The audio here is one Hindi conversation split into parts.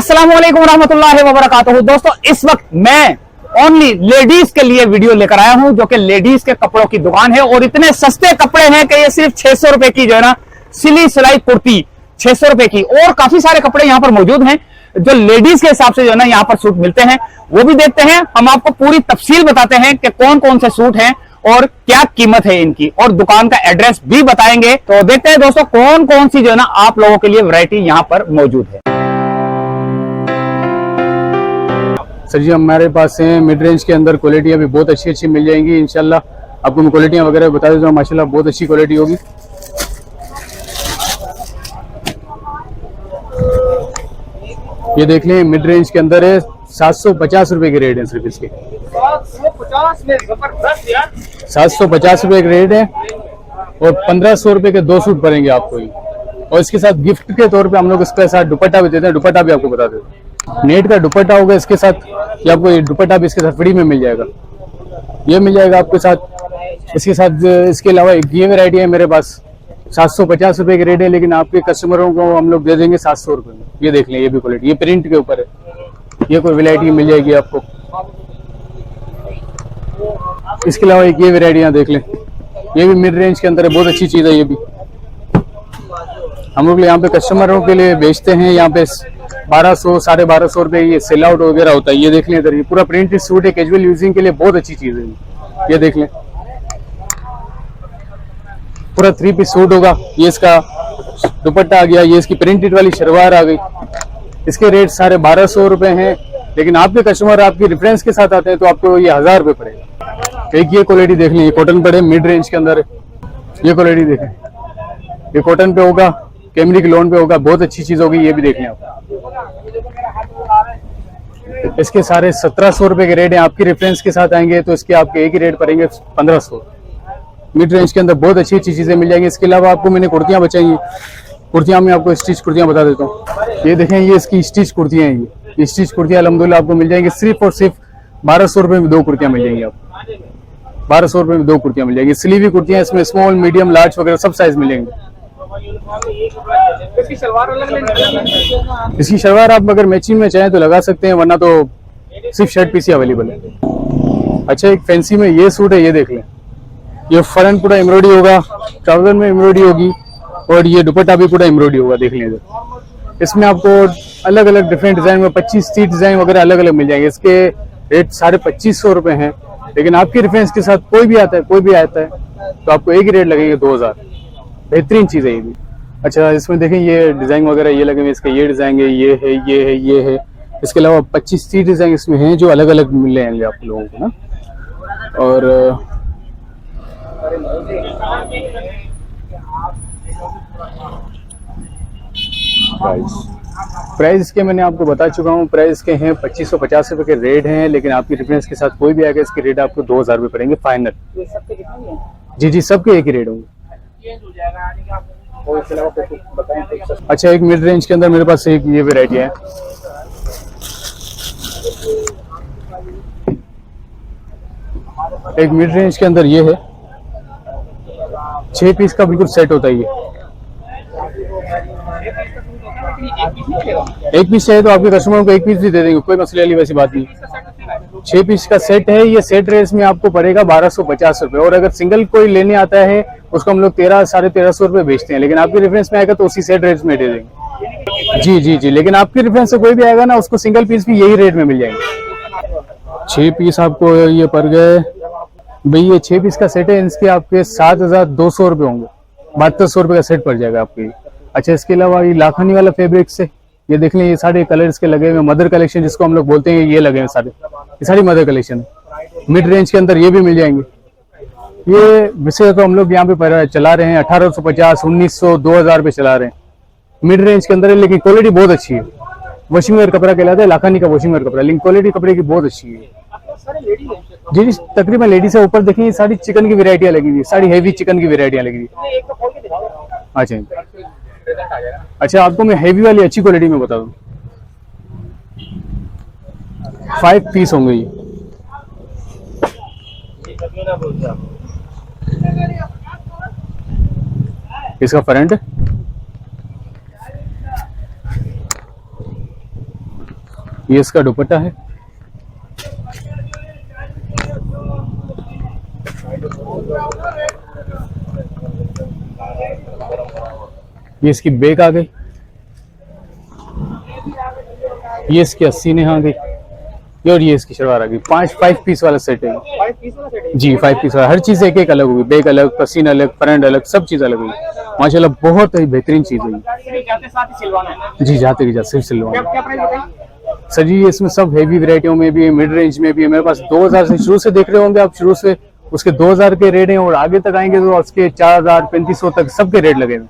अस्सलाम वालेकुम रहमतुल्लाहि व बरकातुहू। दोस्तों, इस वक्त मैं ओनली लेडीज के लिए वीडियो लेकर आया हूं, जो कि लेडीज के कपड़ों की दुकान है। और इतने सस्ते कपड़े हैं कि ये सिर्फ 600 रुपए की जो है ना सिली सिलाई कुर्ती 600 रुपए की, और काफी सारे कपड़े यहाँ पर मौजूद हैं जो लेडीज के हिसाब से जो है ना यहाँ पर सूट मिलते हैं। वो भी देखते हैं, हम आपको पूरी तफसील बताते हैं कि कौन कौन से सूट हैं और क्या कीमत है इनकी, और दुकान का एड्रेस भी बताएंगे। तो देखते हैं दोस्तों कौन कौन सी जो है ना आप लोगों के लिए वैरायटी यहाँ पर मौजूद है। सर जी, हमारे पास है मिड रेंज के अंदर क्वालिटियाँ भी बहुत अच्छी अच्छी मिल जाएंगी इंशाल्लाह। आपको मैं क्वालिटियाँ वगैरह बता देता हूँ, माशाल्लाह बहुत अच्छी क्वालिटी होगी। ये देख लें, मिड रेंज के अंदर है, 750 रुपए के रेट है सिर्फ इसके। 750 रुपए के रेट है और 1500 रुपए के 2 सूट पड़ेंगे आपको ये। और इसके साथ गिफ्ट के तौर पे हम लोग इसके साथ दुपट्टा भी देते हैं। दुपट्टा भी आपको बता देते हैं, नेट का दुपट्टा होगा इसके साथ, या आपको ये दुपट्टा भी इसके साथ फ्री में मिल जाएगा। ये मिल जाएगा आपके साथ। इसके साथ इसके अलावा ये वैरायटी है मेरे पास, 750 रुपए के रेट है, लेकिन आपके कस्टमरों को हम लोग दे देंगे 700 रुपए में। ये देख लें, ये भी क्वालिटी, ये प्रिंट के ऊपर है, ये कोई वैरायटी मिल जाएगी आपको। इसके अलावा एक ये वैरायटियां देख लें, ये भी मिड रेंज के अंदर है, बहुत अच्छी चीज है। ये भी हम लोग यहाँ पे कस्टमरों के लिए बेचते हैं। यहाँ पे 1200 1250 रुपए ये सेल आउट वगैरह होता है। ये देख लें इधर, ये पूरा प्रिंटेड सूट है, कैजुअल यूजिंग के लिए बहुत अच्छी चीज है। ये देख लें, पूरा 3 पीस सूट होगा। ये इसका दुपट्टा आ गया, ये इसकी प्रिंटेड वाली शलवार आ गई। इसके रेट सारे 1200 रुपए हैं, लेकिन आपके कस्टमर आपकी रेफरेंस के साथ आते हैं तो आपको ये 1000 रुपए पड़ेगा। एक ये क्वालिटी देख लें, ये कॉटन पड़े मिड रेंज के अंदर है। ये क्वालिटी देखें, ये कॉटन पे होगा, कैमरिक लोन पे होगा, बहुत अच्छी चीज होगी। ये भी देख लें आप। इसके सारे 1700 रुपए के रेट हैं। आपकी रेफरेंस के साथ आएंगे तो इसके आपके एक ही रेट पड़ेंगे 1500। मिड रेंज के अंदर बहुत अच्छी अच्छी चीजें मिल जाएंगी। इसके अलावा आपको मैंने कुर्तियां बचाई, कुर्तियां में आपको स्टिच कुर्तियां बता देता हूँ। ये देखें, ये इसकी स्टिच कुर्तियां हैं। ये स्टिच कुर्तियां अल्हम्दुलिल्लाह आपको मिल जाएंगी सिर्फ और सिर्फ 1200 रुपए में 2 कुर्तियां मिल जाएंगी आपको। 1200 रुपए में 2 कुर्तियां मिल जाएंगी। स्लीवी कुर्तियां इसमें स्मॉल मीडियम लार्ज वगैरह सब साइज मिलेंगे। इसकी शलवार आप अगर मैचिंग में चाहें तो लगा सकते हैं, वरना तो सिर्फ शर्ट पीस ही अवेलेबल है। अच्छा, एक फैंसी में ये सूट है, ये देख लें। ये फ्रंट पूरा एम्ब्रॉयडरी होगा, ट्राउजर में एम्ब्रॉयडरी होगी, और ये दुपट्टा भी पूरा एम्ब्रॉयडरी होगा। देख लीजिए, इसमें आपको अलग अलग डिफरेंट डिजाइन में 25-30 डिजाइन वगैरह अलग अलग मिल जाएंगे। इसके रेट सारे 2500 रुपए हैं, लेकिन आपकी रेफरेंस के साथ कोई भी आता है तो आपको एक ही रेट लगेंगे 2000। बेहतरीन चीज है ये भी। अच्छा, इसमें देखें, ये डिजाइन वगैरह ये लगे हुए, इसके ये डिजाइन है, ये है, ये है, ये है। इसके अलावा 25-30 डिजाइन इसमें हैं जो अलग अलग मिल जाएंगे आप लोगों को ना। और प्राइस के मैंने आपको बता चुका हूँ। प्राइस के हैं 2550 रुपए के रेट हैं, लेकिन आपकी रेफरेंस के साथ कोई भी आएगा इसके रेट आपको 2000 रुपए पड़ेंगे फाइनल। जी जी, सबके एक ही रेट होंगे। अच्छा, एक मिड रेंज के अंदर मेरे पास एक ये वैरायटी है। एक मिड रेंज के अंदर ये है, 6 पीस का बिल्कुल सेट होता है। ये एक पीस चाहिए तो आपके कस्टमरों को एक पीस भी दे देंगे, कोई मसले वाली वैसी बात नहीं। 6 पीस का सेट है। ये सेट रेट में आपको पड़ेगा 1250 रुपए, और अगर सिंगल कोई लेने आता है उसको हम लोग 1300-1350 रुपए बेचते हैं, लेकिन आपके रेफरेंस में आएगा तो उसी सेट रेट में दे देंगे। जी जी जी, लेकिन आपके रेफरेंस से कोई भी आएगा ना, उसको सिंगल पीस भी यही रेट में मिल जाएंगे। 6 पीस आपको ये पड़ गए भाई, ये 6 पीस का सेट है, इसके आपके 7200 रुपए होंगे। 7200 रुपए का सेट पड़ जाएगा आपके। अच्छा, इसके अलावा ये लाखानी वाला फैब्रिक से ये देख लें, ये सारे कलर्स के लगे हुए, मदर कलेक्शन जिसको हम लोग बोलते हैं, ये लगे हैं सारे, ये सारी मदर कलेक्शन है। मिड रेंज के अंदर ये भी मिल जाएंगे। ये वैसे तो हम लोग यहाँ पे चला रहे हैं 1850, 1900, 2000 पे चला रहे हैं मिड रेंज के अंदर है, लेकिन क्वालिटी बहुत अच्छी है। वॉशिंग वेयर कपड़ा कहलाता है, लाखानी का वॉशिंग वेयर कपड़ा, लेकिन क्वालिटी कपड़े की बहुत अच्छी है। जी जी, तकरीबन लेडीज है। ऊपर देखिए, सारी चिकन की वेरायटियां लगी हुई, सारी हेवी चिकन की वेरायटियां लगी हुई। अच्छा, आपको मैं हेवी वाली अच्छी क्वालिटी में बता दूं, 5 पीस होंगे ये। इसका फ्रंट ये इसका दुपट्टा है। ये इसकी बैक आ गई। ये इसकी 80 ने आ गई। और ये इसकी शलवार आ गई। 5 पीस वाला सेट है जी। 5 पीस वाला, हर चीज एक एक अलग होगी। बैक अलग, पसीन अलग, फ्रंट अलग, सब चीज अलग होगी। माशाल्लाह बहुत ही बेहतरीन चीज है जी। जाते ही सिर्फ सिलवाना। सर जी इसमें सब हेवी वैरायटियों में भी है, मिड रेंज में भी है। मेरे पास 2000 से शुरू से देख रहे होंगे आप, शुरू से उसके 2000 के रेट हैं और आगे तक आएंगे तो उसके 4000 3500 तक सबके रेट लगे हैं।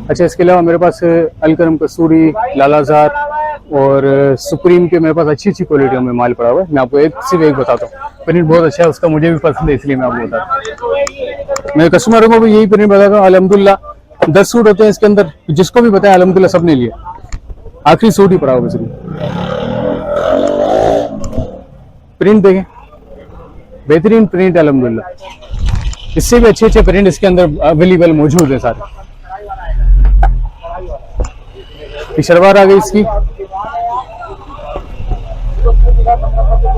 अच्छा, इसके अलावा मेरे पास अलकरम, कसूरी, लालाजार और सुप्रीम के मेरे पास अच्छी अच्छी क्वालिटियों में माल पड़ा हुआ है। मैं आपको सिर्फ एक बताता हूँ। प्रिंट बहुत अच्छा है उसका, मुझे भी पसंद है इसलिए मैं आपको बताता हूँ। मेरे कस्टमरों को भी यही प्रिंट बताता हूँ। अल्हम्दुलिल्लाह 10 सूट होते हैं इसके अंदर, जिसको भी बताया अल्हम्दुलिल्लाह सबने लिया। आखिरी सूट ही पड़ा हुआ इसलिए। प्रिंट देखें, बेहतरीन प्रिंट है अल्हम्दुलिल्लाह। इससे भी अच्छे अच्छे प्रिंट इसके अंदर अवेलेबल मौजूद है सारे। शलवार आ गई इसकी।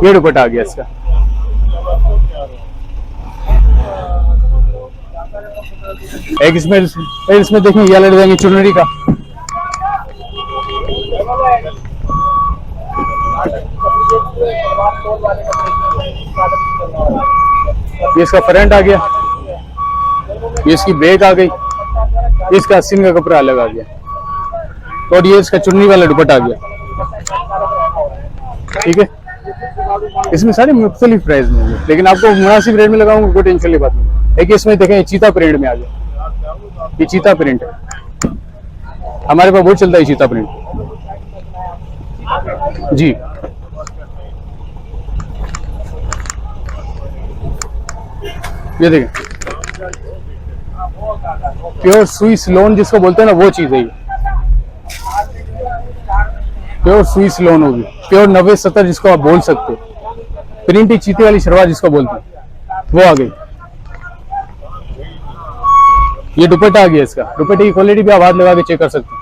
ये दुपट्टा आ गया इसका। एक इसमें देखें ये लड़ जाएंगे चुनरी का। ये इसका फ्रंट आ गया। ये इसकी बैक आ गई। इसका आस्तीन का कपड़ा अलग आ गया और ये इसका चुन्नी वाला दुपट्टा आ गया। ठीक है, इसमें सारे मुख्तलिफ प्राइस में है, लेकिन आपको मुनासिब रेट में लगाऊंगा, कोई टेंशन की बात नहीं। एक इसमें देखें चीता प्रिंट में आ गया। ये चीता प्रिंट है, हमारे पास बहुत चलता है चीता प्रिंट जी। ये देखें प्योर स्विस लोन जिसको बोलते हैं ना, वो चीज है। प्योर स्विस लोन होगी, प्योर 90-70 जिसको आप बोल सकते हो। प्रिंट ही चीते वाली शलवार जिसको बोलते हैं वो आ गई। ये दुपट्टा आ गया इसका। दुपट्टे की क्वालिटी भी आप हाथ लगा के चेक कर सकते हैं।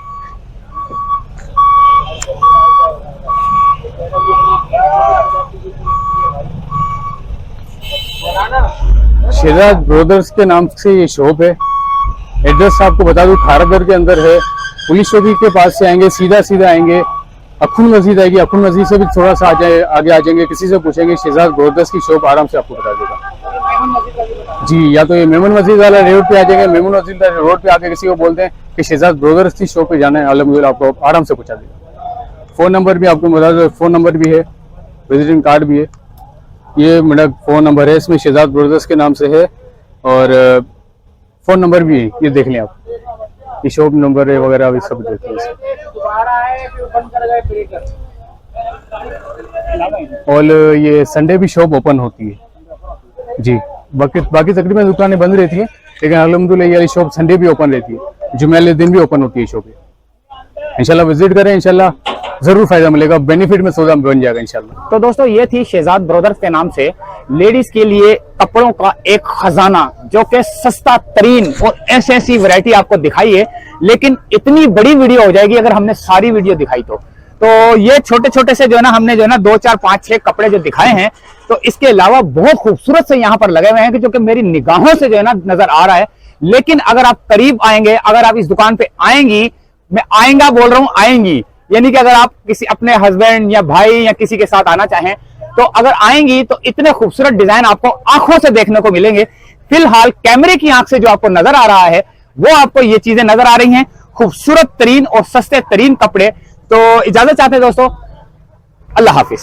शहजाद ब्रदर्स के नाम से ये शॉप है। एड्रेस आपको बता दूं, खारादर के अंदर है। पुलिस चौकी के पास से आएंगे, सीधा आएंगे, अखुन मस्जिद आएगी, अखुन मस्जिद से भी थोड़ा सा आगे आ जाएंगे। किसी से पूछेंगे शहजाद ब्रदर्स की शॉप, आराम से आपको बता देगा जी। या तो ये मेमन मस्जिद वाला रोड पे आ जाएंगे, मेमन मस्जिद रोड पे आके किसी को बोलते हैं कि शहजाद ब्रदर्स की शॉप पे जाना है, अल्हम्दुलिल्लाह आपको आराम से पहुंचा देगा। फोन नंबर भी आपको बता दो, फोन नंबर भी है, विजिटिंग कार्ड भी है। ये मेरा फोन नंबर है, इसमें शहजाद ब्रदर्स के नाम से है और फोन नंबर भी है, ये देख लें आप। ये शॉप नंबर है वगैरह भी सब देते हैं। और ये संडे भी शॉप ओपन होती है जी। बाकी तकरीबन दुकानें बंद रहती है, लेकिन अल्हम्दुलिल्लाह ये शॉप संडे भी ओपन रहती है। जुमे वाले दिन भी ओपन होती है शॉप। इंशाल्लाह विजिट करें, इंशाल्लाह जरूर फायदा मिलेगा, बेनिफिट में सौदा बन जाएगा इंशाल्लाह। तो दोस्तों ये थी शहजाद ब्रदर्स के नाम से लेडीज के लिए कपड़ों का एक खजाना, जो कि सस्ता तरीन और ऐसी वैरायटी आपको दिखाई है। लेकिन इतनी बड़ी वीडियो हो जाएगी अगर हमने सारी वीडियो दिखाई तो ये छोटे छोटे से जो है ना, हमने जो है ना 2, 4, 5, 6 कपड़े जो दिखाए हैं, तो इसके अलावा बहुत खूबसूरत से यहाँ पर लगे हुए हैं कि जो कि मेरी निगाहों से जो है ना नजर आ रहा है। लेकिन अगर आप करीब आएंगे, अगर आप इस दुकान पे आएंगी, मैं आएंगा बोल रहा हूं, आएंगी यानी कि अगर आप किसी अपने हस्बैंड या भाई या किसी के साथ आना चाहें, तो अगर आएंगी तो इतने खूबसूरत डिजाइन आपको आंखों से देखने को मिलेंगे। फिलहाल कैमरे की आंख से जो आपको नजर आ रहा है वो आपको ये चीजें नजर आ रही हैं, खूबसूरत तरीन और सस्ते तरीन कपड़े। तो इजाजत चाहते हैं दोस्तों, अल्लाह हाफिज।